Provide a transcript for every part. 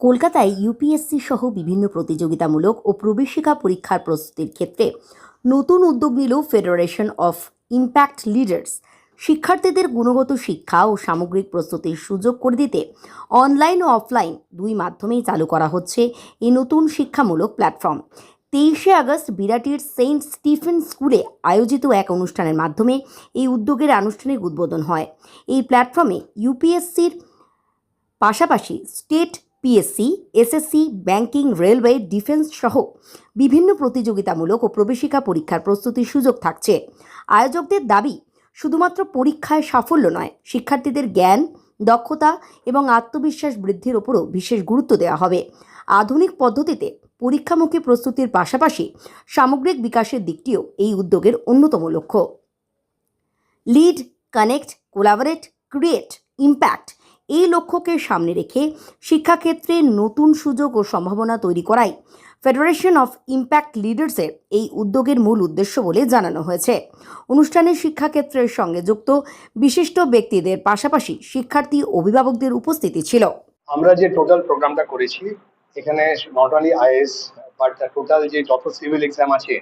কলকাতায় ইউপিএসসি সহ বিভিন্ন প্রতিযোগিতামূলক ও প্রবেশিকা পরীক্ষার প্রস্তুতির ক্ষেত্রে নতুন উদ্যোগ নিল ফেডারেশন অফ ইম্প্যাক্ট লিডার্স। শিক্ষার্থীদের গুণগত শিক্ষা ও সামগ্রিক প্রস্তুতির সুযোগ করে দিতে অনলাইন ও অফলাইন দুই মাধ্যমেই চালু করা হচ্ছে এই নতুন শিক্ষামূলক প্ল্যাটফর্ম। 23শে আগস্ট বিরাটির সেন্ট স্টিফেন স্কুলে আয়োজিত এক অনুষ্ঠানের মাধ্যমে এই উদ্যোগের আনুষ্ঠানিক উদ্বোধন হয়। এই প্ল্যাটফর্মে ইউপিএসসির পাশাপাশি state PSC, SSC, banking, railway, defence সহ বিভিন্ন প্রতিযোগিতামূলক ও প্রবেশিকা পরীক্ষার প্রস্তুতির সুযোগ থাকছে। আয়োজকদের দাবি, শুধুমাত্র পরীক্ষায় সাফল্য নয়, শিক্ষার্থীদের জ্ঞান, দক্ষতা এবং আত্মবিশ্বাস বৃদ্ধির ওপরও বিশেষ গুরুত্ব দেওয়া হবে। আধুনিক পদ্ধতিতে পরীক্ষামুখী প্রস্তুতির পাশাপাশি সামগ্রিক বিকাশের দিকটিও এই উদ্যোগের অন্যতম লক্ষ্য। Lead, connect, collaborate, create, impact এই লক্ষ্যকে সামনে রেখে শিক্ষাক্ষেত্রে নতুন সুযোগ ও সম্ভাবনা তৈরি করাই ফেডারেশন অফ ইম্প্যাক্ট লিডার্সের এই উদ্যোগের মূল উদ্দেশ্য বলে জানানো হয়েছে। অনুষ্ঠানে শিক্ষাক্ষেত্রের সঙ্গে যুক্ত বিশিষ্ট ব্যক্তিদের পাশাপাশি শিক্ষার্থী অভিভাবকদের উপস্থিতি ছিল। আমরা যে টোটাল প্রোগ্রামটা করেছি, এখানে not only is but total যে যত সিভিল এক্সাম আছে,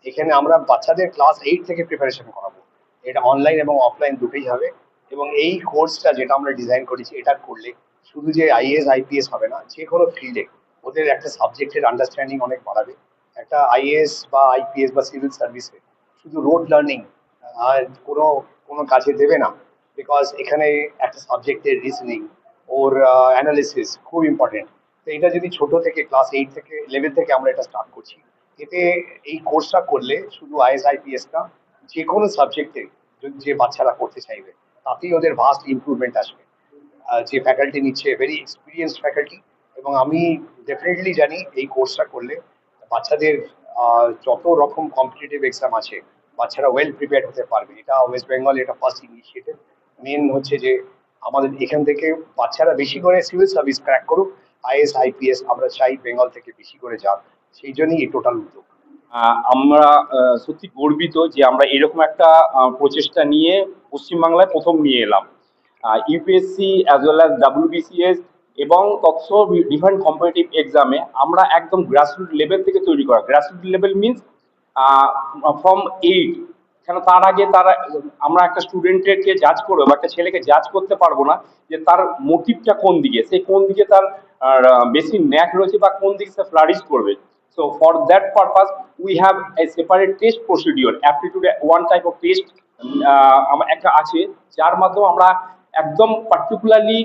এখানে আমরা বাচ্চাদের ক্লাস 8 থেকে প্রিপারেশন করাবো। এটা অনলাইন এবং অফলাইন দুটোই হবে। এবং এই কোর্সটা যেটা আমরা ডিজাইন করেছি, এটা করলে শুধু যে আইএস আইপিএস হবে না, যে কোনো ফিল্ডে ওদের একটা সাবজেক্টের আন্ডারস্ট্যান্ডিং অনেক বাড়াবে। একটা আইএস বা আইপিএস বা সিভিল সার্ভিসে শুধু রোড লার্নিং আর কোনো কোনো কাজে দেবে না, বিকজ এখানে একটা সাবজেক্টের রিজনিং ওর অ্যানালিসিস খুব ইম্পর্টেন্ট। তো এটা যদি ছোট থেকে ক্লাস 8 থেকে 11 থেকে আমরা এটা স্টার্ট করছি, এতে এই কোর্সটা করলে শুধু আইএস আইপিএস না, যে কোনো সাবজেক্টে যে বাচ্চারা করতে চাইবে তাতেই ওদের ভাস্ট ইমপ্রুভমেন্ট আসবে। যে ফ্যাকাল্টি নিচ্ছে ভেরি এক্সপিরিয়েন্সড ফ্যাকাল্টি, এবং আমি ডেফিনেটলি জানি এই কোর্সটা করলে বাচ্চাদের যত রকম কম্পিটিটিভ এক্সাম আছে বাচ্চারা ওয়েল প্রিপেয়ার্ড হতে পারবে। এটা ওয়েস্ট বেঙ্গল এটা ফার্স্ট ইনিশিয়েটিভ। মেন হচ্ছে যে আমাদের এখান থেকে বাচ্চারা বেশি করে সিভিল সার্ভিস ক্র্যাক করুক, আইএস আইপিএস আমরা চাই বেঙ্গল থেকে বেশি করে যাক, সেই জন্যই এই টোটাল উদ্যোগ। আমরা সত্যি গর্বিত যে আমরা এরকম একটা প্রচেষ্টা নিয়ে পশ্চিমবাংলায় প্রথম নিয়ে এলাম। UPSC as well as WBCS এবং তৎসহ ডিফারেন্ট কম্পিটিটিভ এক্সামে আমরা একদম গ্রাসরুট লেভেল থেকে তৈরি করা। Grassroot level means from 8। কেন তার আগে তারা আমরা একটা স্টুডেন্টকে জাজ করবো বা একটা ছেলেকে জাজ করতে পারবো না যে তার মোটিভটা কোন দিকে, সে কোন দিকে তার বেশি ন্যাক রয়েছে বা কোন দিকে সে ফ্লারিশ করবে। So for that purpose, we have a separate test procedure. Aptitude one type of test একটা আছে, যার মাধ্যমে আমরা একদম পার্টিকুলারলি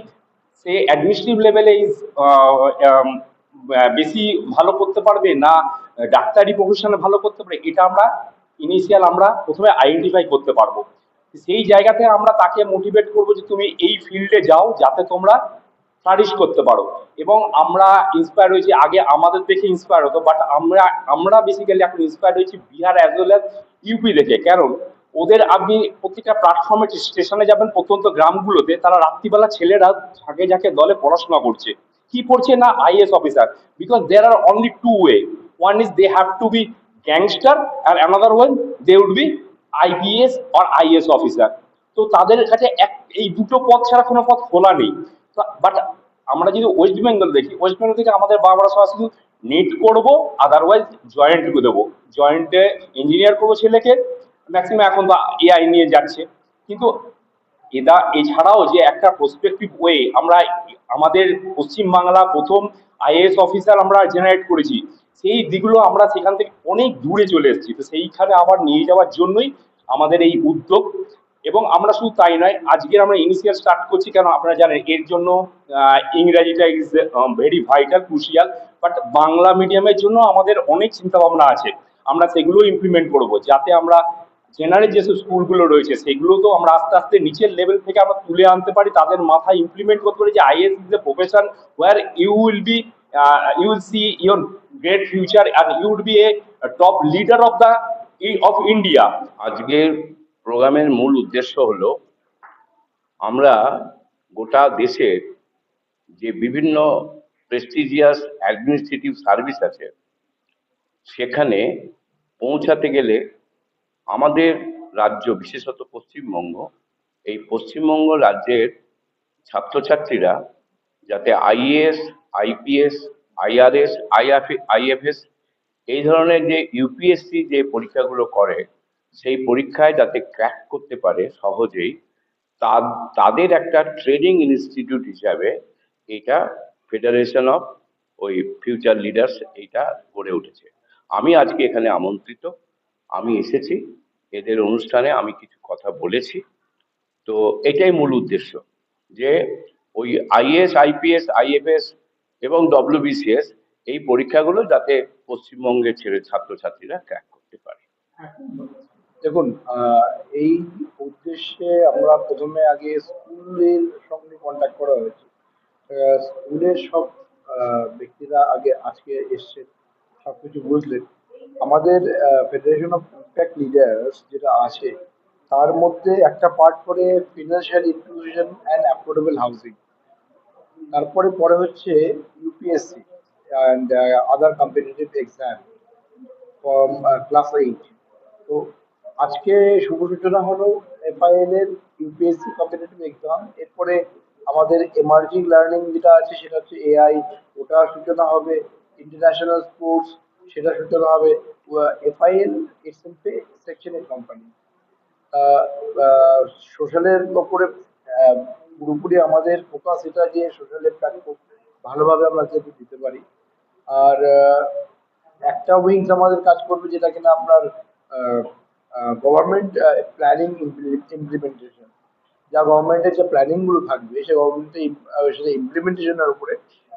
সে অ্যাডমিনিস্ট্রেটিভ লেভেলে বেশি ভালো করতে পারবে না ডাক্তারি প্রফেশনে ভালো করতে পারবে, এটা আমরা ইনিশিয়াল আমরা প্রথমে আইডেন্টিফাই করতে পারবো। সেই জায়গাতে আমরা তাকে মোটিভেট করবো যে তুমি এই ফিল্ডে যাও যাতে তোমরা ফ্লারিশ করতে পারো। এবং আমরা ইন্সপায়ার হয়েছি, আগে আমাদের দেখে ইন্সপায়ার হতো, বাট আমরা বেসিক্যালি এখন ইন্সপায়ার হয়েছি Bihar as well as UP দেখে। কারণ ওদের আপনি প্রত্যেকটা প্ল্যাটফর্মে স্টেশনে যাবেন, প্রত্যন্ত গ্রামগুলোতে তারা রাত্রিবেলা ছেলেরা ঝাঁকে ঝাঁকে দলে পড়াশোনা করছে। কি পড়ছে না IAS officer, because there are only two way, one is they have to be gangster or another one they would be IPS or IAS officer. তো তাদের কাছে এই দুটো পথ ছাড়া কোনো পথ খোলা নেই। বাট আমরা যদি ওয়েস্ট বেঙ্গল দেখি, ওয়েস্ট বেঙ্গল থেকে আমাদের বাবারা সবাই শুধু নেট করবো, আদারওয়াইজ জয়েন্ট দেবো, জয়েন্টে ইঞ্জিনিয়ার করবো ছেলেকে, ম্যাক্সিমাম এখন তো এআই নিয়ে যাচ্ছে। কিন্তু এছাড়াও যে একটা প্রসপেক্টিভ ওয়ে আমরা আমাদের পশ্চিমবাংলা প্রথম আইএএস অফিসার আমরা জেনারেট করেছি, সেই দিকগুলো আমরা সেখান থেকে অনেক দূরে চলে এসেছি। তো সেইখানে আবার নিয়ে যাওয়ার জন্যই আমাদের এই উদ্যোগ। এবং আমরা শুধু তাই নয়, আজকের আমরা ইনিশিয়াল স্টার্ট করছি, কারণ আপনারা জানেন এর জন্য ইংরাজিটা is very vital crucial, but Bangla মিডিয়ামের জন্য আমাদের অনেক চিন্তা ভাবনা আছে। আমরা সেগুলো ইমপ্লিমেন্ট করব, যাতে আমরা জেনারেল যেসব স্কুলগুলো রয়েছে সেগুলো তো আমরা আস্তে আস্তে নিচের লেভেল থেকে আমরা তুলে আনতে পারি, তাদের মাথায় ইমপ্লিমেন্ট করতে পারি যে IAS is a profession where you will see your great future and you would be a top leader of India. আজকের প্রোগ্রামের মূল উদ্দেশ্য হলো আমরা গোটা দেশের যে বিভিন্ন প্রেস্টিজিয়াস অ্যাডমিনিস্ট্রেটিভ সার্ভিস আছে সেখানে পৌঁছাতে গেলে আমাদের রাজ্য, বিশেষত পশ্চিমবঙ্গ, এই পশ্চিমবঙ্গ রাজ্যের ছাত্রছাত্রীরা যাতে আইএএস আইপিএস, আইআরএস, আইএফএস, এই ধরনের যে ইউপিএসসি যে পরীক্ষাগুলো করে, সেই পরীক্ষায় যাতে ক্র্যাক করতে পারে সহজেই, তাদের একটা ট্রেনিং ইনস্টিটিউট হিসাবে এটা ফেডারেশন অফ ওই ফিউচার লিডার্স এইটা গড়ে উঠেছে। আমি আজকে এখানে আমন্ত্রিত, আমি এসেছি, এদের অনুষ্ঠানে আমি কিছু কথা বলেছি। তো এটাই মূল উদ্দেশ্য, যে ওই আইএস, আইপিএস, আইএফএস এবং ডব্লিউবিসিএস এই পরীক্ষাগুলো যাতে পশ্চিমবঙ্গের ছাত্রছাত্রীরা ক্র্যাক করতে পারে। দেখুন, এই উদ্দেশ্যে আমরা প্রথমে আগে স্কুলের সঙ্গে কন্ট্যাক্ট করা হয়েছে। স্কুলের সব ব্যক্তিরা আগে আজকে এসছে, সবকিছু বুঝলেন। আমাদের ফেডারেশন অফ ইম্প্যাক্ট লিডার্স যেটা আছে, তার মধ্যে একটা পার্ট করে financial inclusion and affordable housing. তারপরে পরে হচ্ছে UPSC and other competitive exam from class 8। তো আজকে শুভ সূচনা হলো এফআইএল এর ইউপিএসসি কম্পিটিটিভ এক্সাম। এরপরে আমাদের এমার্জিং লার্নিং যেটা আছে সেটা হচ্ছে এআই, ওটা সূচনা হবে। ইন্টারন্যাশনাল স্পোর্টস, সেটা সূচনা হবে। এফআইএল ইটস এ সেকশনের কোম্পানি। সোশ্যালের ওপরে পুরোপুরি আমাদের ফোকাস এটা যে সোশ্যালের কাজ খুব ভালোভাবে আমরা যাতে দিতে পারি। আর একটা উইংস আমাদের কাজ করবে যেটা কিনা আপনার গভর্নমেন্ট প্ল্যানিং ইমপ্লিমেন্টেশন। যা গভর্নমেন্টের যে প্ল্যানিং গুলো থাকবে সে গভর্নমেন্টের সেটা ইমপ্লিমেন্টেশনের উপরে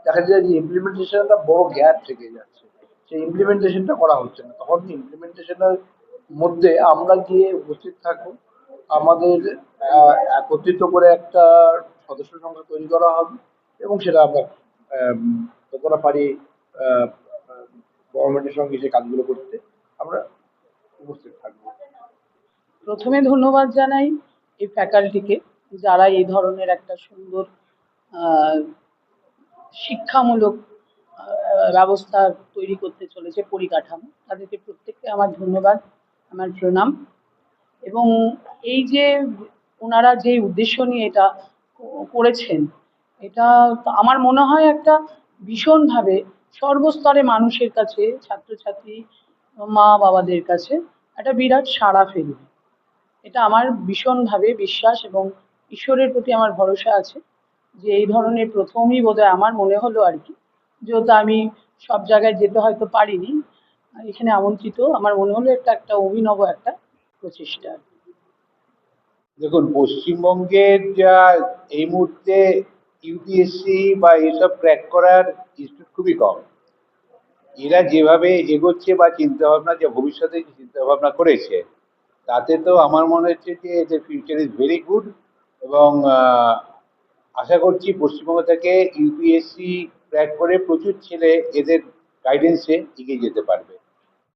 দেখা যায় যে ইমপ্লিমেন্টেশনটা বড় গ্যাপ থেকে যাচ্ছে, সেই ইমপ্লিমেন্টেশনটা করা হচ্ছে না। তখন ইমপ্লিমেন্টেশনের মধ্যে আমরা গিয়ে উপস্থিত থাকবো। আমাদের একত্রিত করে একটা সদস্য সংখ্যা তৈরি করা হবে এবং সেটা আমরা যতটা পারি গভর্নমেন্টের সঙ্গে যে কাজগুলো করতে আমরা উপস্থিত থাকবো। প্রথমে ধন্যবাদ জানাই এই ফ্যাকাল্টিকে, যারা এই ধরনের একটা সুন্দর আহ, শিক্ষামূলক ব্যবস্থা তৈরি করতে চলেছে, পরিকাঠামো। তাদেরকে প্রত্যেককে আমার ধন্যবাদ, আমার প্রণাম। এবং এই যে ওনারা যে উদ্দেশ্য নিয়ে এটা করেছেন, এটা তো আমার মনে হয় একটা ভীষণভাবে সর্বস্তরে মানুষের কাছে, ছাত্রছাত্রী, মা বাবাদের কাছে একটা বিরাট সাড়া ফেলবে। এটা আমার ভীষণভাবে বিশ্বাস এবং ঈশ্বরের প্রতি আমার ভরসা আছে যে এই ধরনের প্রথমই বোধহয় আমার মনে হলো আর কি, যেহেতু আমি সব জায়গায় যেতে হয়তো পারিনি, এখানে আমন্ত্রিত, আমার মনে হলো একটা একটা অভিনব একটা প্রচেষ্টা। দেখুন, পশ্চিমবঙ্গের যা এই মুহূর্তে ইউপিএসসি বা এসব ক্র্যাক করার ইনস্টিটিউট খুবই কম। এরা যেভাবে এগোচ্ছে বা চিন্তা ভাবনা, যে ভবিষ্যতে যে চিন্তা ভাবনা করেছে, তাতে তো আমার মনে হচ্ছে যে এদের ফিউচার ইজ ভেরি গুড। এবং আশা করছি পশ্চিমবঙ্গ থেকে ইউপিএসসি ক্র্যাক করে প্রচুর ছেলে এদের গাইডেন্সে এগিয়ে যেতে পারবে।